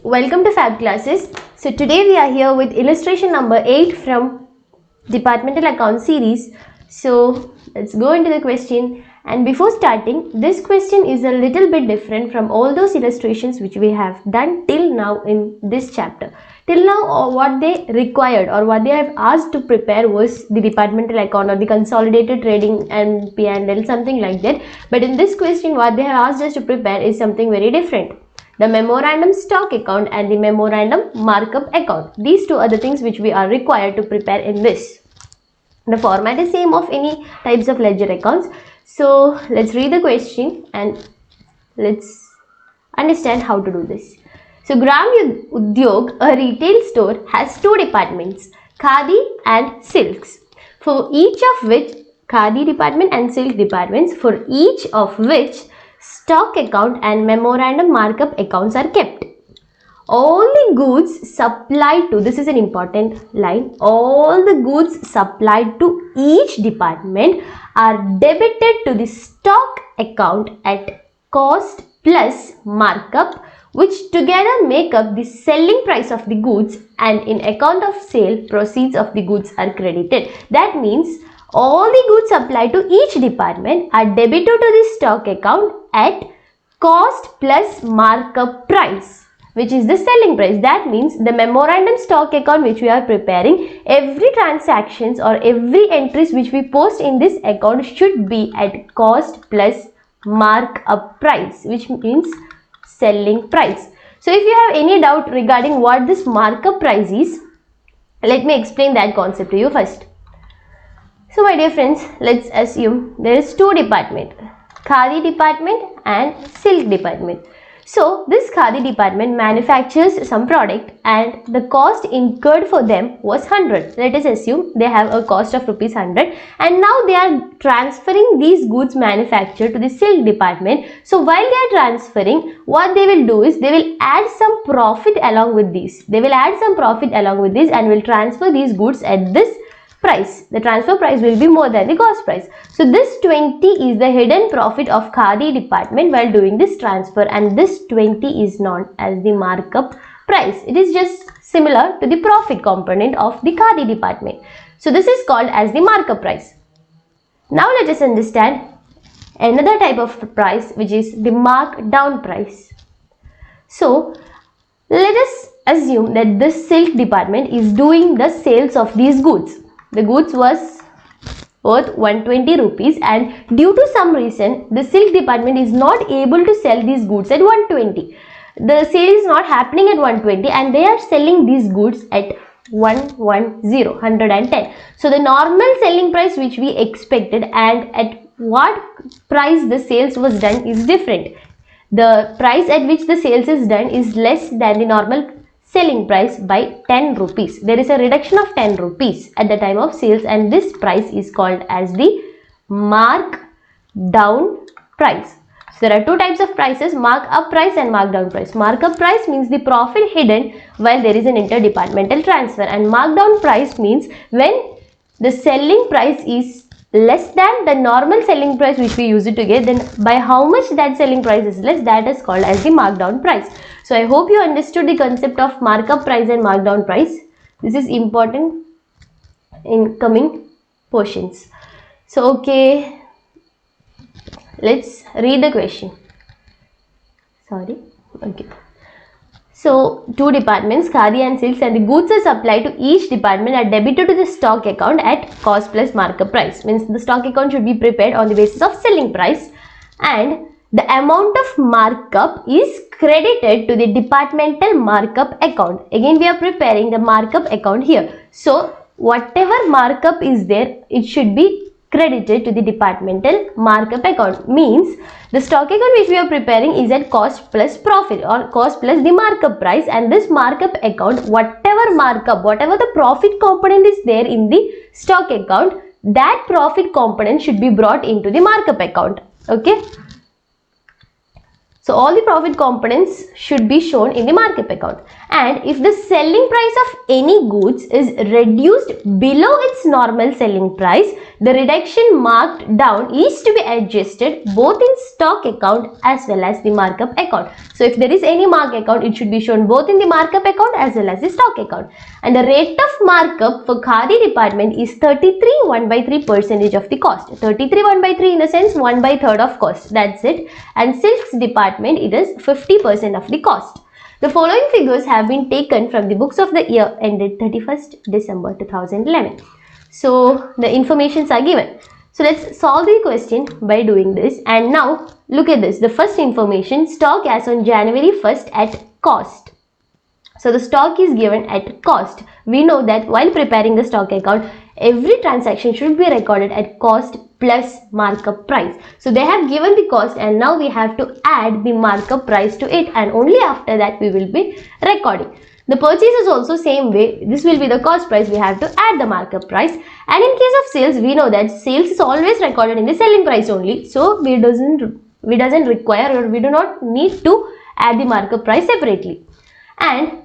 Welcome to Fab Classes. So today we are here with illustration number 8 from Departmental Account series. So let's go into the question. And before starting, this question is a little bit different from all those illustrations which we have done till now in this chapter. Till now, what they required or what they have asked to prepare was the departmental account or the consolidated trading and P&L, something like that. But in this question, what they have asked us to prepare is something very different. The memorandum stock account and the memorandum markup account. These two are the things which we are required to prepare in this. The format is same of any types of ledger accounts. So let's read the question and let's understand how to do this. So Gram Udyog, a retail store, has two departments, Khadi and Silks. For each of which, Khadi department and Silk departments, for each of which stock account and memorandum markup accounts are kept. All the goods supplied to, this is an important line, all the goods supplied to each department are debited to the stock account at cost plus markup, which together make up the selling price of the goods, and in account of sale, proceeds of the goods are credited. That means all the goods supplied to each department are debited to the stock account at cost plus markup price, which is the selling price. That means the memorandum stock account which we are preparing, every transactions or every entries which we post in this account should be at cost plus markup price, which means selling price. So if you have any doubt regarding what this markup price is, let me explain that concept to you first. So my dear friends, let's assume there is two departments, Khadi department and Silk department. So this Khadi department manufactures some product and the cost incurred for them was 100. Let us assume they have a cost of rupees 100 and now they are transferring these goods manufactured to the Silk department. So while they are transferring, what they will do is they will add some profit along with these. They will add some profit along with this and will transfer these goods at this price. The transfer price will be more than the cost price. So this 20 is the hidden profit of Khadi department while doing this transfer, and this 20 is known as the markup price. It is just similar to the profit component of the Khadi department. So this is called as the markup price. Now let us understand another type of price, which is the markdown price. So let us assume that this Silk department is doing the sales of these goods. The goods was worth 120 rupees and due to some reason the Silk department is not able to sell these goods at 120. The sale is not happening at 120 and they are selling these goods at 110. So the normal selling price which we expected and at what price the sales was done is different. The price at which the sales is done is less than the normal selling price by 10 rupees. There is a reduction of 10 rupees at the time of sales and this price is called as the markdown price. So there are two types of prices, markup price and markdown price. Markup price means the profit hidden while there is an interdepartmental transfer, and markdown price means when the selling price is less than the normal selling price which we use it to get, then by how much that selling price is less, that is called as the markdown price. So I hope you understood the concept of markup price and markdown price. This is important in coming portions. So okay, let's read the question. Okay. So two departments, Khadi and Silks, and the goods are supplied to each department are debited to the stock account at cost plus markup price. Means the stock account should be prepared on the basis of selling price and the amount of markup is credited to the departmental markup account. Again we are preparing the markup account here. So whatever markup is there, it should be credited to the departmental markup account. Means the stock account which we are preparing is at cost plus profit or cost plus the markup price, and this markup account, whatever markup, whatever the profit component is there in the stock account, that profit component should be brought into the markup account. Okay. So all the profit components should be shown in the markup account, and if the selling price of any goods is reduced below its normal selling price, the reduction marked down is to be adjusted both in stock account as well as the markup account. So if there is any mark account, it should be shown both in the markup account as well as the stock account. And the rate of markup for Khadi department is 33 1/3 percentage of the cost. 33 1/3 in the sense 1/3 of cost. That's it. And silks department, it is 50% of the cost. The following figures have been taken from the books of the year ended 31st December 2011. So the informations are given. So let's solve the question by doing this. And now look at this. The first information, stock as on January 1st at cost. So the stock is given at cost. We know that while preparing the stock account, every transaction should be recorded at cost plus markup price. So they have given the cost and now we have to add the markup price to it, and only after that we will be recording. The purchase is also same way. This will be the cost price. We have to add the markup price. And in case of sales, we know that sales is always recorded in the selling price only. So we doesn't require, or we do not need to add the markup price separately. And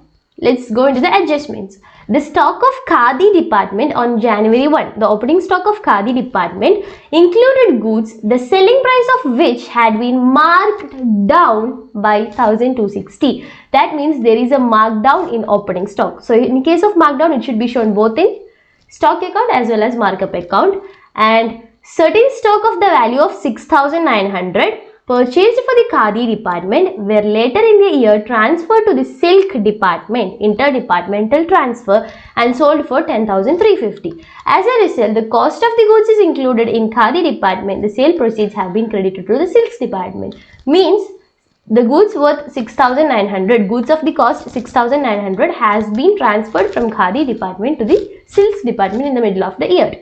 let's go into the adjustments. The stock of Khadi department on January 1, the opening stock of Khadi department included goods the selling price of which had been marked down by 1,260. That means there is a markdown in opening stock. So in case of markdown, it should be shown both in stock account as well as markup account. And certain stock of the value of 6,900 purchased for the Khadi department were later in the year transferred to the silk department, interdepartmental transfer, and sold for 10,350. As a result, the cost of the goods is included in Khadi department. The sale proceeds have been credited to the silks department. Means the goods worth 6,900, goods of the cost 6,900 has been transferred from Khadi department to the silks department in the middle of the year.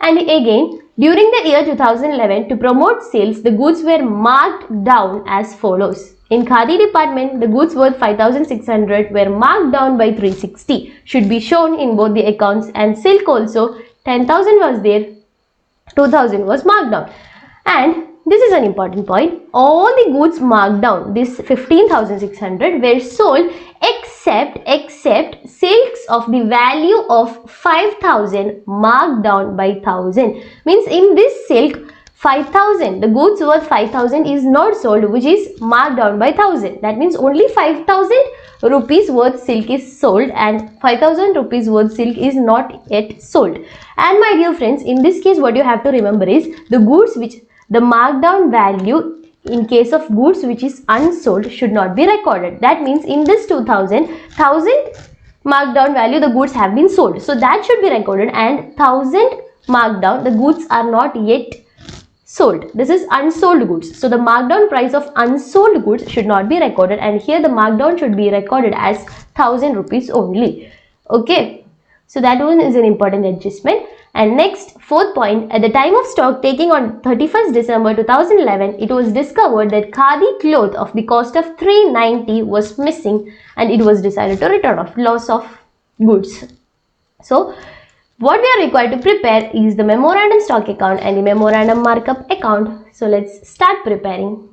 And again, during the year 2011, to promote sales, the goods were marked down as follows. In Khadi department, the goods worth 5,600 were marked down by 360. Should be shown in both the accounts. And silk also, 10,000 was there, 2,000 was marked down. And this is an important point. All the goods marked down, this 15,600, were sold except silks of the value of 5,000 marked down by 1,000. Means in this silk, 5,000, the goods worth 5,000 is not sold, which is marked down by 1,000. That means only 5,000 rupees worth silk is sold and 5,000 rupees worth silk is not yet sold. And my dear friends, in this case, what you have to remember is the goods which the markdown value in case of goods which is unsold should not be recorded. That means in this 1,000 markdown value, the goods have been sold. So that should be recorded, and 1,000 markdown, the goods are not yet sold. This is unsold goods. So the markdown price of unsold goods should not be recorded, and here the markdown should be recorded as 1,000 rupees only. Okay. So that one is an important adjustment. And next, fourth point, at the time of stock taking on 31st December 2011, it was discovered that Khadi cloth of the cost of 390 was missing and it was decided to return off, loss of goods. So, what we are required to prepare is the memorandum stock account and the memorandum markup account. So, let's start preparing.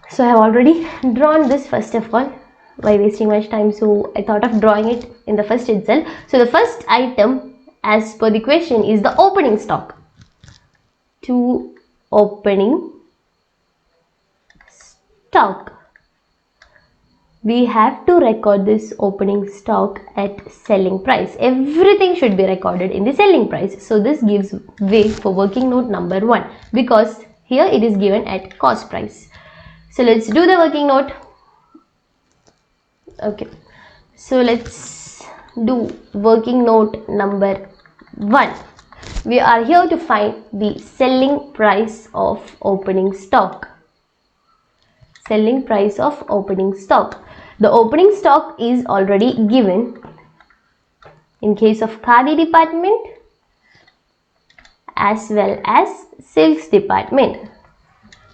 So, I have already drawn this first of all. Why wasting much time? So, I thought of drawing it in the first itself. So, the first item as per the question is the opening stock. To opening stock, we have to record this opening stock at selling price. Everything should be recorded in the selling price. So this gives way for working note number 1, because here it is given at cost price. So let's do the working note. Okay, so let's do working note number 1. We are here to find the selling price of opening stock. Selling price of opening stock. The opening stock is already given in case of Khadi department as well as silks department.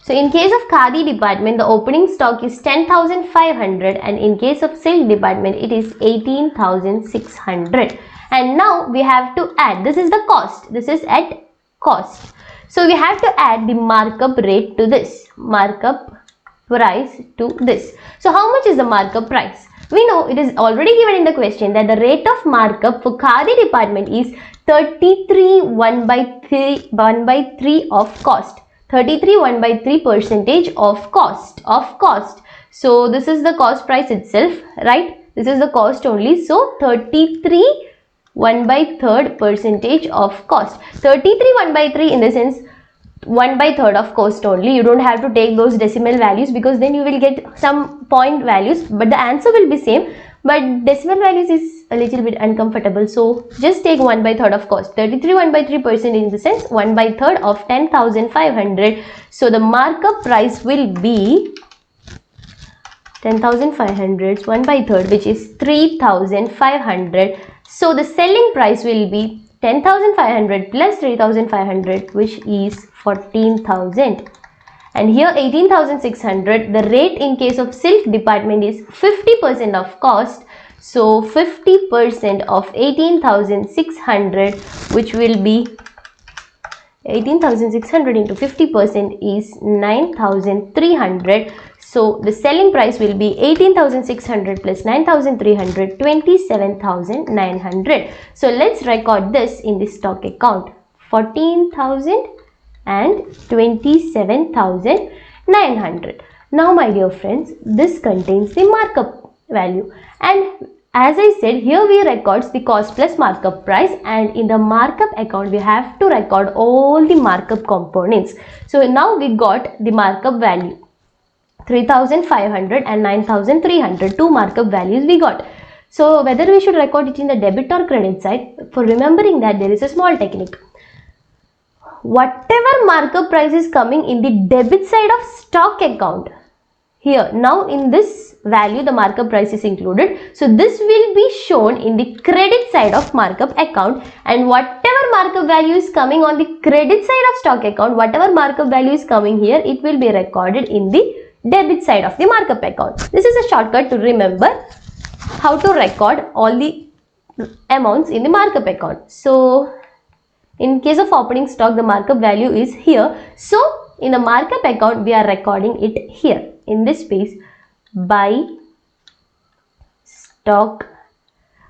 So in case of Khadi department, the opening stock is 10,500 and in case of silk department, it is 18,600. And now we have to add, this is the cost, this is at cost. So we have to add the markup rate to this, markup price to this. So how much is the markup price? We know it is already given in the question that the rate of markup for Khadi department is 33 1 by 3 of cost. 33 1 by 3 percentage of cost. So this is the cost price itself, right? This is the cost only. So 33 1 by 3rd percentage of cost. 33 1 by 3 in the sense 1 by 3rd of cost only. You don't have to take those decimal values because then you will get some point values, but the answer will be same, but decimal values is a little bit uncomfortable. So just take 1 by 3rd of cost. 33 1 by 3% in the sense 1 by 3rd of 10,500. So the markup price will be 10,500 1 by 3rd, which is 3,500. So the selling price will be 10,500 plus 3,500, which is 14,000. And here 18,600. The rate in case of silk department is 50% of cost. So 50% of 18,600, which will be 18,600 into 50% is 9,300. So the selling price will be 18,600 plus 9,300, 27,900. So let's record this in the stock account. 14,000 and 27,900. Now my dear friends, this contains the markup value, and as I said, here we records the cost plus markup price, and in the markup account we have to record all the markup components. So now we got the markup value 3,500 and 9,300, two markup values we got. So whether we should record it in the debit or credit side, for remembering that there is a small technique. Whatever markup price is coming in the debit side of stock account, here now in this value the markup price is included, so this will be shown in the credit side of markup account, and whatever markup value is coming on the credit side of stock account, whatever markup value is coming here, it will be recorded in the debit side of the markup account. This is a shortcut to remember how to record all the amounts in the markup account. So in case of opening stock, the markup value is here. So in the markup account, we are recording it here in this space by stock.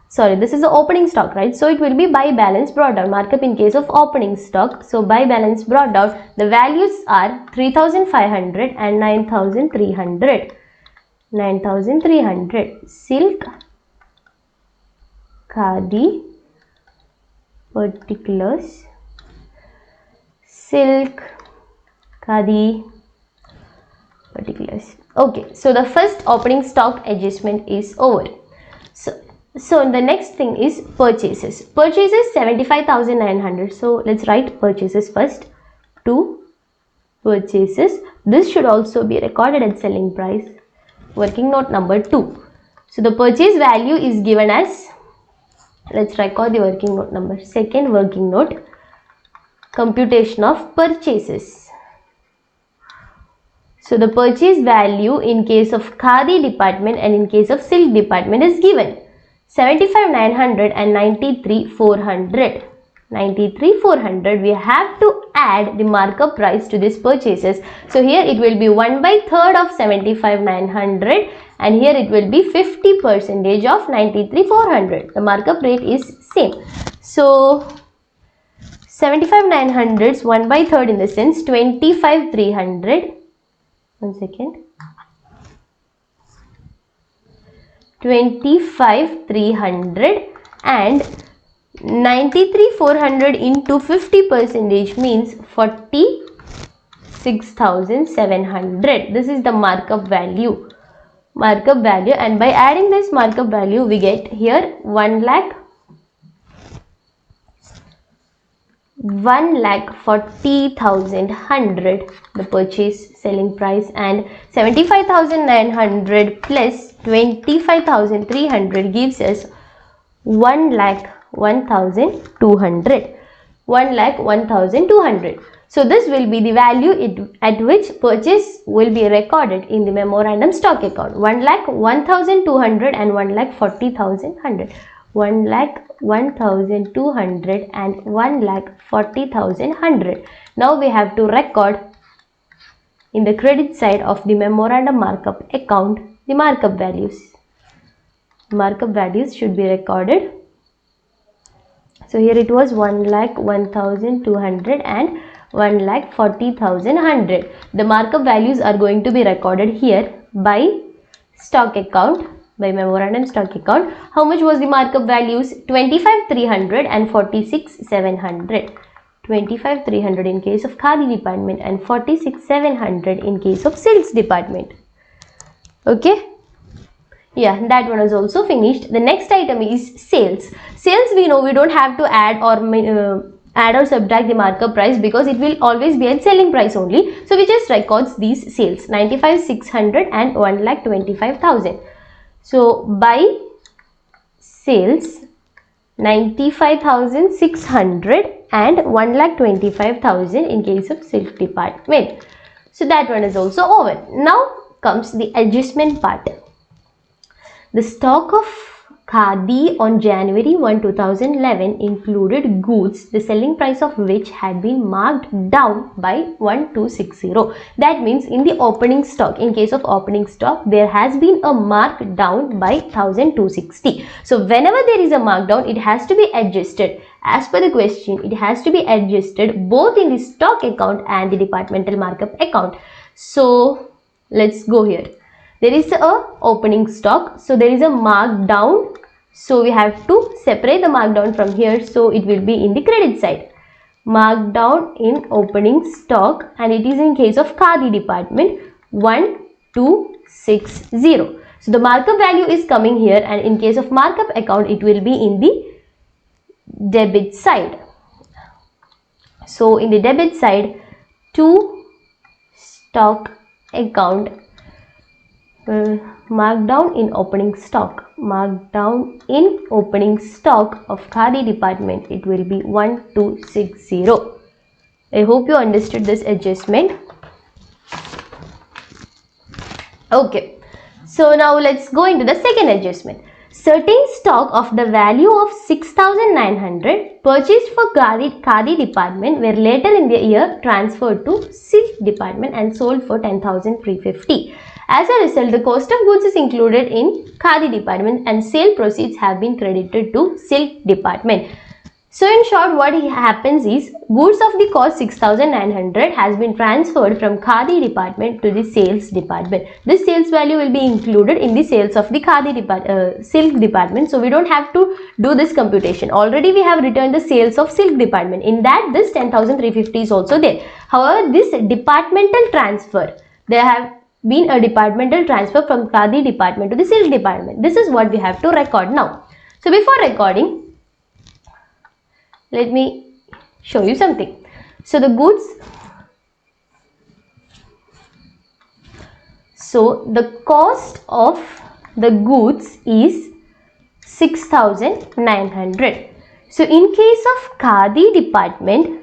Sorry, this is the opening stock, right? So it will be by balance brought down. Markup in case of opening stock. So by balance brought down, the values are 3,500 and 9,300. 9,300. Silk, Khadi, particulars, silk, Khadi, particulars. Okay, so the first opening stock adjustment is over. So the next thing is purchases. Purchases 75,900. So let's write purchases first. 2 purchases. This should also be recorded at selling price. Working note number 2. So the purchase value is given as, let's record the working note number. Second working note, computation of purchases. So the purchase value in case of Khadi department and in case of silk department is given 75,900 and 93,400. 93,400. We have to add the markup price to these purchases. So here it will be 1 by 3rd of 75,900 and here it will be 50% of 93,400. The markup rate is same. So 75,900's 1 by 3rd in the sense 25,300. 1 second. 25,300 and 93,400 into 50% means 46,700. This is the markup value. And by adding this markup value we get here 1,40,100 the purchase selling price, and 75,900 plus 25,300 gives us 1,01,200. 1,01,200. So this will be the value at which purchase will be recorded in the memorandum stock account. 1,01,200 and 1,40,100. 1,01,200 and 1,40,100. Now we have to record in the credit side of the memorandum markup account the markup values. markup values should be recorded. So here it was 1,01,200 and 1,40,100. The markup values are going to be recorded here by stock account, by memorandum stock account. How much was the markup values? 25,300 and 46,700. 25,300 in case of Khadi department and 46,700 in case of sales department. Okay. Yeah, that one is also finished. The next item is sales. Sales, we know we don't have to add or subtract the markup price because it will always be at selling price only. So we just records these sales 95,600 and 1,25,000. So by sales 95,600 and 1,25,000 in case of sales department. So that one is also over. Now comes the adjustment part. The stock of Khadi on January 1, 2011 included goods the selling price of which had been marked down by 1,260. That means in the opening stock, in case of opening stock, there has been a markdown by 1,260. So whenever there is a markdown, it has to be adjusted. As per the question, it has to be adjusted both in the stock account and the departmental markup account. So let's go here. There is a opening stock, so there is a markdown, so we have to separate the markdown from here, so it will be in the credit side. Markdown in opening stock, and it is in case of Khadi department 1,260. So the markup value is coming here, and in case of markup account it will be in the debit side. So in the debit side, to stock account, markdown in opening stock, markdown in opening stock of Khadi department, it will be 1,260. I hope you understood this adjustment. Okay, so now let's go into the second adjustment. Certain stock of the value of 6,900 purchased for Khadi department were later in the year transferred to silk department and sold for 10,350. As a result, the cost of goods is included in Khadi department and sale proceeds have been credited to silk department. So in short, what happens is goods of the cost 6,900 has been transferred from Khadi department to the sales department. This sales value will be included in the sales of the silk department. So we don't have to do this computation. Already we have returned the sales of silk department. In that, this 10,350 is also there. However, this departmental transfer, there have been a departmental transfer from Khadi department to the silk department. This is what we have to record now. So before recording, let me show you something. So the goods, so the cost of the goods is 6,900. So in case of Khadi department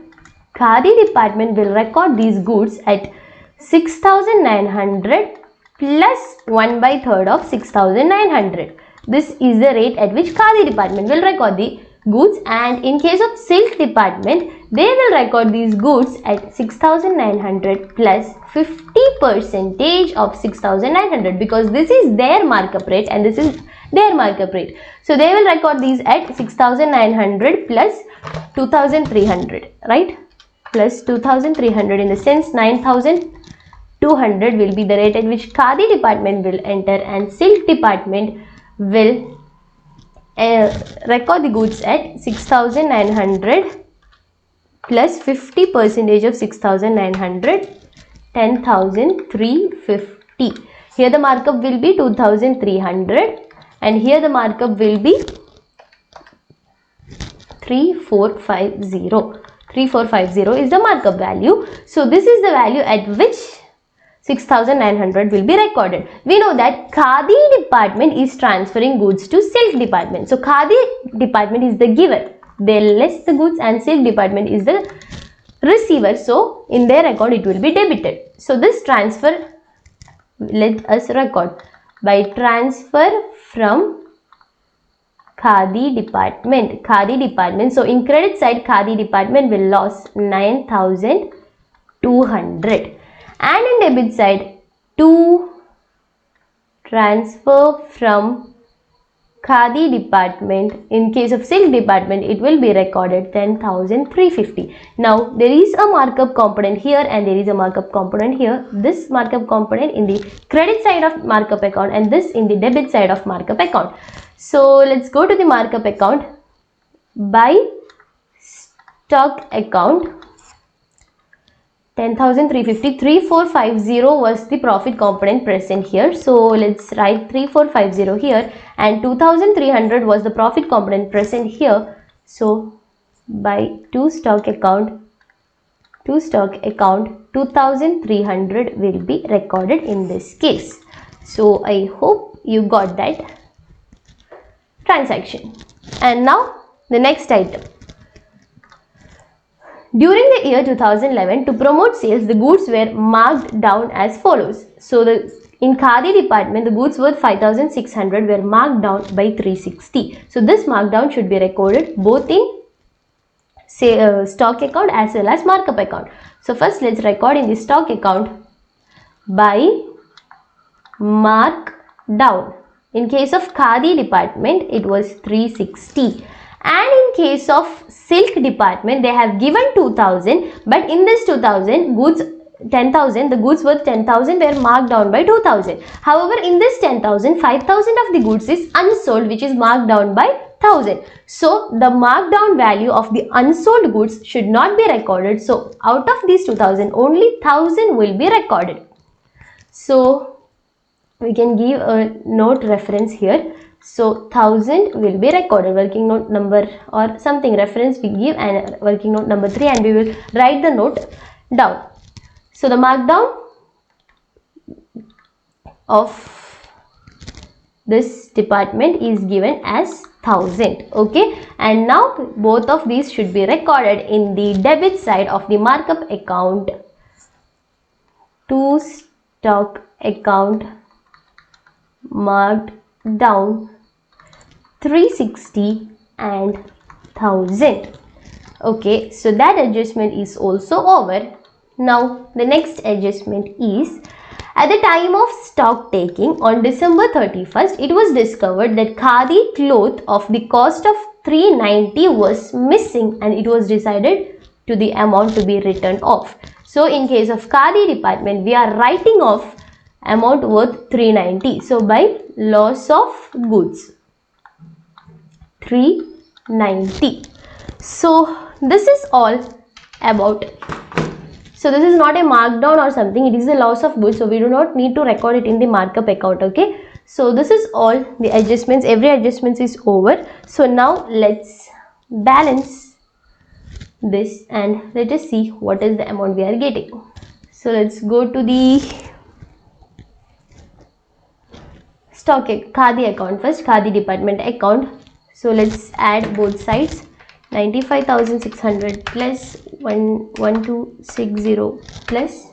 will record these goods at 6,900 plus 1/3 of 6,900. This is the rate at which Khadi department will record the goods, and in case of silk department, they will record these goods at 6,900 plus 50% of 6,900 because this is their markup rate and this is their markup rate. So they will record these at 6,900 plus 2,300, right? Plus 2,300, in the sense 9,200 will be the rate at which Khadi department will enter and silk department will record the goods at 6,900 plus 50% of 6,900, 10,350. Here the markup will be 2,300 and here the markup will be 3,450. 3,450 is the markup value. So this is the value at which 6,900 will be recorded. We know that Khadi department is transferring goods to silk department. So Khadi department is the giver. They list the goods and silk department is the receiver. So in their record it will be debited. So this transfer, let us record by transfer from Khadi department. Khadi department. So in credit side, Khadi department will lose 9,200. And in debit side, to transfer from Khadi department, in case of silk department, it will be recorded 10,350. Now there is a markup component here and there is a markup component here. This markup component in the credit side of markup account and this in the debit side of markup account. So let's go to the markup account. By stock account, 10,350, 3450 was the profit component present here. So let's write 3450 here, and 2,300 was the profit component present here. So by to stock account, 2,300 will be recorded in this case. So I hope you got that transaction. And now the next item. During the year 2011, to promote sales, the goods were marked down as follows. So in Khadi department, the goods worth 5,600 were marked down by 360. So this markdown should be recorded both in stock account as well as markup account. So first let's record in the stock account by markdown. In case of Khadi department, it was 360. And in case of silk department, they have given 2,000, but in this 2,000 goods, 10,000, the goods worth 10,000 were marked down by 2,000. However, in this 10,000, 5,000 of the goods is unsold, which is marked down by 1,000. So the markdown value of the unsold goods should not be recorded. So out of these 2,000, only 1,000 will be recorded. So we can give a note reference here. So 1,000 will be recorded, working note number or something reference we give, and working note number 3, and we will write the note down. So the markdown of this department is given as 1,000. Okay, and now both of these should be recorded in the debit side of the markup account. To stock account marked down 360 and 1,000. Okay, so that adjustment is also over. Now the next adjustment is, at the time of stock taking on December 31st, it was discovered that Khadi cloth of the cost of 390 was missing, and it was decided to the amount to be written off. So in case of Khadi department, we are writing off amount worth 390. So by loss of goods, 390. So this is all about. So this is not a markdown or something, it is a loss of goods, so we do not need to record it in the markup account. Okay, so this is all the adjustments, every adjustment is over. So now let's balance this and let us see what is the amount we are getting. So let's go to the stock Khadi account first, Khadi department account. So let's add both sides. 95,600 plus 1260 plus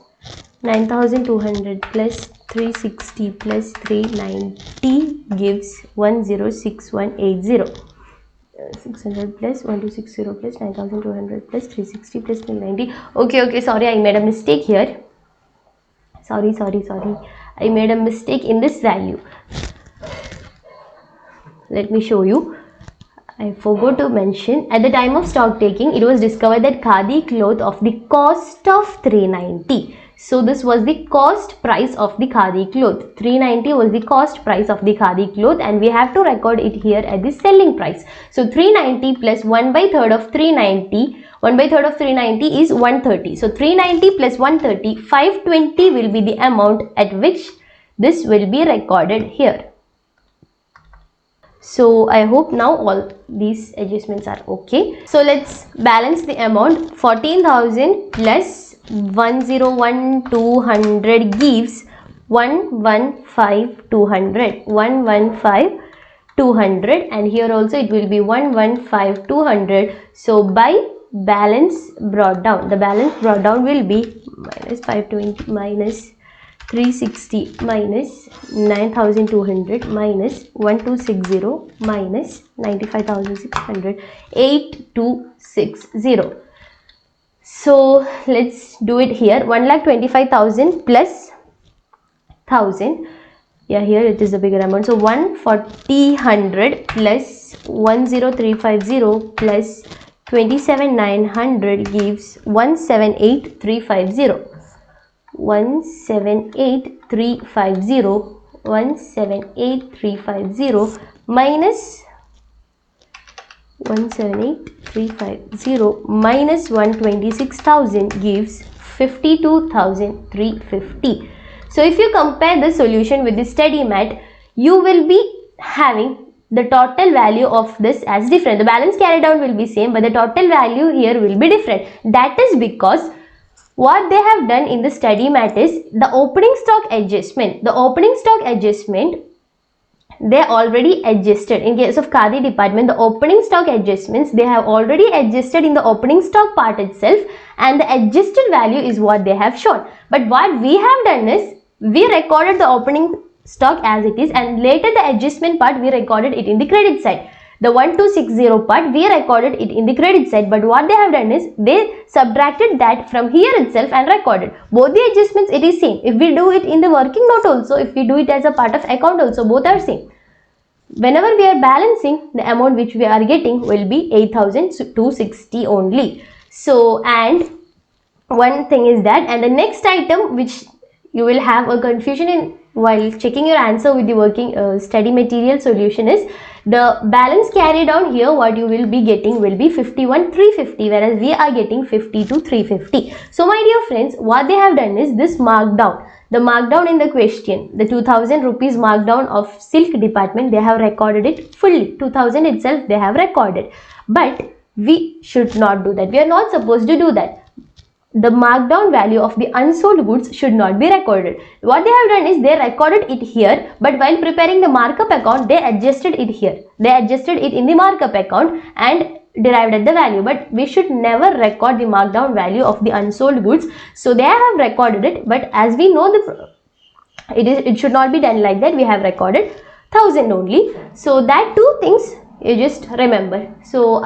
9,200 plus 360 plus 390 gives 106180. 600 plus 1260 plus 9,200 plus 360 plus 390. Okay, sorry, I made a mistake here. Sorry. I made a mistake in this value. Let me show you. I forgot to mention, at the time of stock taking, it was discovered that Khadi cloth of the cost of 390. So this was the cost price of the Khadi cloth. 390 was the cost price of the Khadi cloth, and we have to record it here at the selling price. So 390 plus 1/3 of 390. 1/3 of 390 is 130. So 390 plus 130, 520 will be the amount at which this will be recorded here. So I hope now all these adjustments are okay. So let's balance the amount. 14,000 plus 101,200 gives 115,200. 115,200, and here also it will be 115,200. So by balance brought down, the balance brought down will be minus 520 minus 360 minus 9,200 minus 1260 minus 95,600, 8260. So let's do it here. 1,25,000 plus 1,000 Yeah, here it is a bigger amount. So 140,100 plus 10350 plus 27,900 gives 178,350. 178,350 minus 178,350 minus 126,000 gives 52,350. So if you compare the solution with the study mat, you will be having the total value of this as different. The balance carried out will be same, but the total value here will be different. That is because what they have done in the study mat is the opening stock adjustment. The opening stock adjustment, they already adjusted. In case of Khadi department, the opening stock adjustments, they have already adjusted in the opening stock part itself, and the adjusted value is what they have shown. But what we have done is, we recorded the opening stock as it is, and later the adjustment part we recorded it in the credit side. The 1260 part we recorded it in the credit side, but what they have done is they subtracted that from here itself and recorded. Both the adjustments it is same. If we do it in the working note also, if we do it as a part of account also, both are same. Whenever we are balancing, the amount which we are getting will be 8,260 only. So, and one thing is that, and the next item which you will have a confusion in while checking your answer with the working study material solution is the balance carried out. Here what you will be getting will be 51,350, whereas we are getting 52,350. So my dear friends, what they have done is this markdown. The markdown in the question, the 2,000 rupees markdown of silk department, they have recorded it fully. 2,000 itself they have recorded. But we should not do that. We are not supposed to do that. The markdown value of the unsold goods should not be recorded. What they have done is they recorded it here, but while preparing the markup account, they adjusted it here. They adjusted it in the markup account and derived at the value, but we should never record the markdown value of the unsold goods. So they have recorded it, but as we know it should not be done like that. We have recorded 1,000 only. So that two things you just remember. So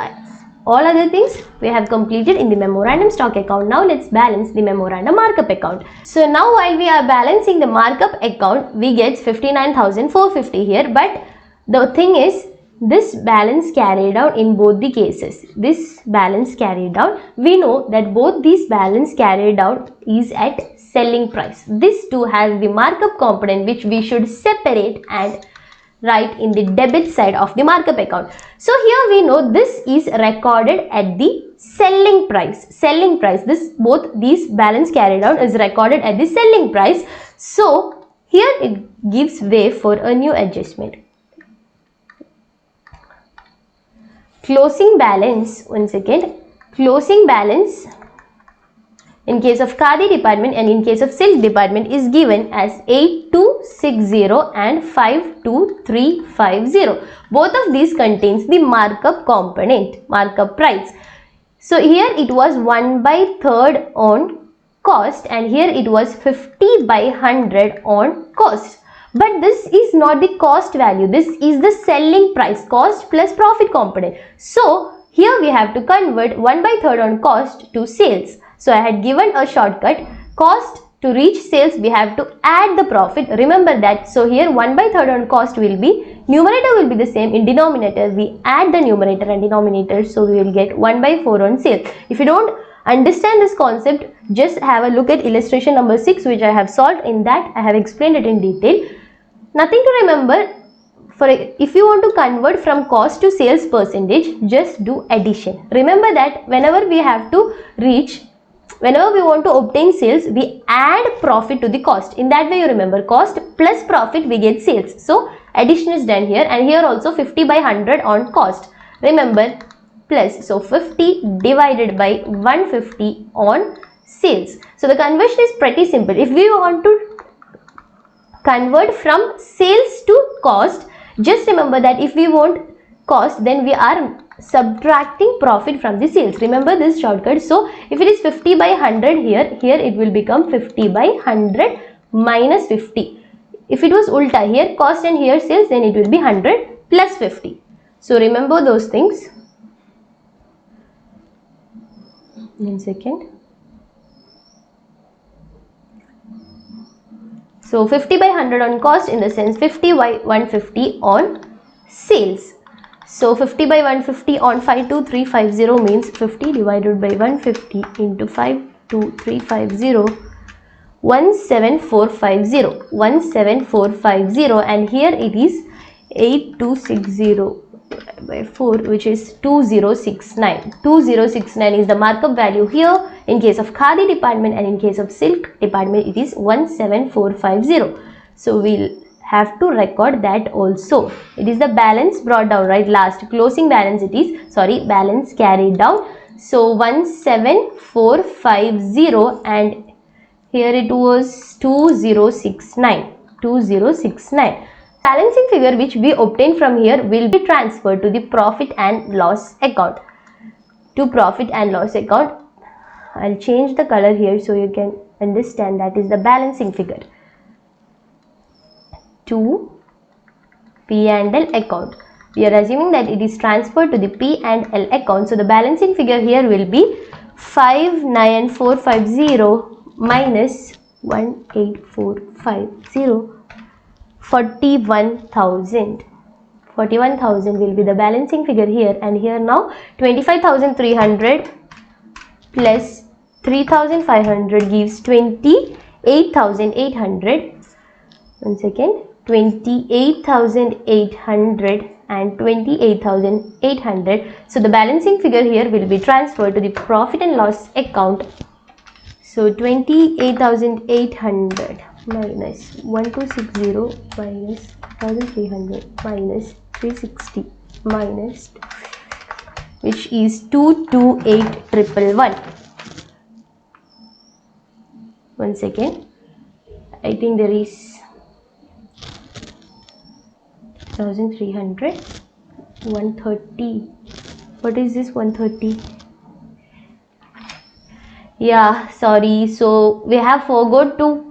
all other things we have completed in the memorandum stock account. Now let's balance the memorandum markup account. So now while we are balancing the markup account, we get 59,450 here, but the thing is, this balance carried out in both the cases, this balance carried out, we know that both these balance carried out is at selling price. This too has the markup component which we should separate and write in the debit side of the markup account. So here we know this is recorded at the selling price. Selling price, this both these balance carried out is recorded at the selling price. So here it gives way for a new adjustment. Closing balance, one second, closing balance in case of Khadi department and in case of silk department is given as 8260 and 52,350. Both of these contains the markup component, markup price. So here it was 1/3 on cost and here it was 50/100 on cost. But this is not the cost value, this is the selling price, cost plus profit component. So here we have to convert 1/3 on cost to sales. So I had given a shortcut, cost to reach sales we have to add the profit, remember that. So here 1/3 on cost will be, numerator will be the same, in denominator we add the numerator and denominator, so we will get 1/4 on sales. If you don't understand this concept, just have a look at illustration number 6 which I have solved. In that I have explained it in detail. Nothing to remember. If you want to convert from cost to sales percentage, just do addition. Remember that whenever we want to obtain sales, we add profit to the cost. In that way you remember, cost plus profit we get sales. So addition is done here, and here also 50/100 on cost. Remember, plus, so 50 divided by 150 on sales. So the conversion is pretty simple. If we want to convert from sales to cost, just remember that if we want cost, then we are subtracting profit from the sales. Remember this shortcut. So if it is 50/100 here it will become 50/100 minus 50. If it was ulta, here cost and here sales, then it will be 100 plus 50. So remember those things. 1 second. So 50 by 100 on cost, in the sense 50 by 150 on sales. So 50 by 150 on 52350 means 50 divided by 150 into 52350, 17450, and here it is 8260 by 4, which is 2069. 2069 is the markup value here in case of Khadi department, and in case of silk department it is 17450. So we'll have to record that also. It is the balance brought down, right? Last closing balance, it is, sorry, balance carried down. So 17450, and here it was 2069. Balancing figure which we obtain from here will be transferred to the profit and loss account. I'll change the color here so you can understand. That is the balancing figure to P and L account. We are assuming that it is transferred to the P and L account. So the balancing figure here will be 59450 minus 18450, 41,000. 41,000 will be the balancing figure here, and here now 25,300 plus 3,500 gives 28,800. Once again, 28,800 and 28,800. So the balancing figure here will be transferred to the profit and loss account. So 28,800 minus 1260 minus 1,300 minus 360 minus, which is 228,111. Once again, I think there is 1,300, 130. What is this 130? Yeah, sorry. So we have forgot to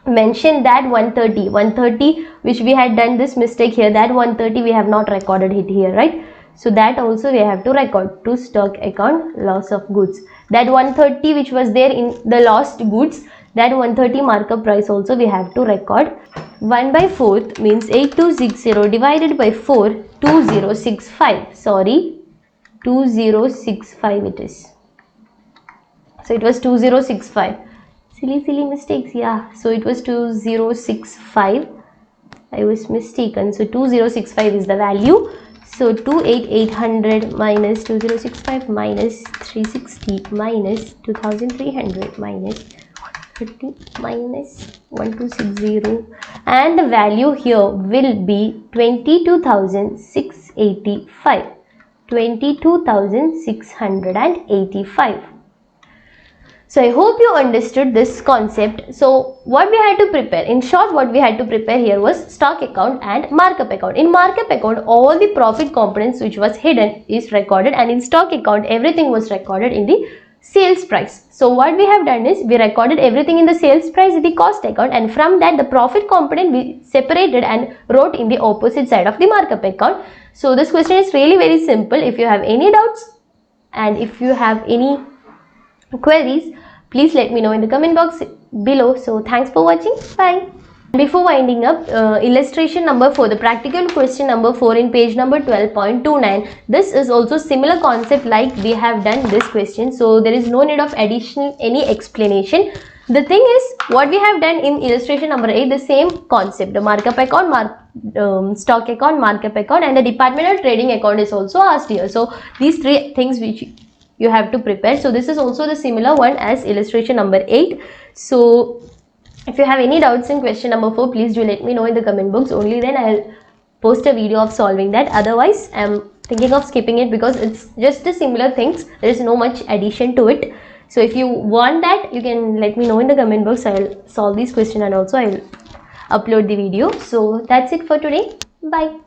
mention that 130 which we had done this mistake here. That 130 we have not recorded it here, right? So that also we have to record to stock account loss of goods. That 130 which was there in the lost goods, that 130 markup price also we have to record. 1 by 4th means 8260 divided by 4, 2065. Sorry, 2065 it is. So it was 2065. Silly mistakes. Yeah, so it was 2065. I was mistaken. So 2065 is the value. So 28,800 minus 2065 minus 360 minus 2,300 minus 30 minus 1260, and the value here will be 22,685. 22,685. So I hope you understood this concept. So what we had to prepare, in short, what we had to prepare here was stock account and markup account. In markup account, all the profit components which was hidden is recorded, and in stock account everything was recorded in the sales price. So what we have done is we recorded everything in the sales price in the cost account, and from that the profit component we separated and wrote in the opposite side of the markup account. So this question is really very simple. If you have any doubts and if you have any queries, please let me know in the comment box below. So thanks for watching. Bye. Before winding up, illustration number 4, the practical question number 4 in page number 12.29. This is also similar concept like we have done this question. So there is no need of additional any explanation. The thing is, what we have done in illustration number 8, the same concept, the markup account, stock account, markup account, and the departmental trading account is also asked here. So these three things which you have to prepare. So this is also the similar one as illustration number 8. So if you have any doubts in question number 4, please do let me know in the comment box. Only then I'll post a video of solving that. Otherwise, I'm thinking of skipping it because it's just the similar things. There is no much addition to it. So if you want that, you can let me know in the comment box. I'll solve this question and also I'll upload the video. So that's it for today. Bye.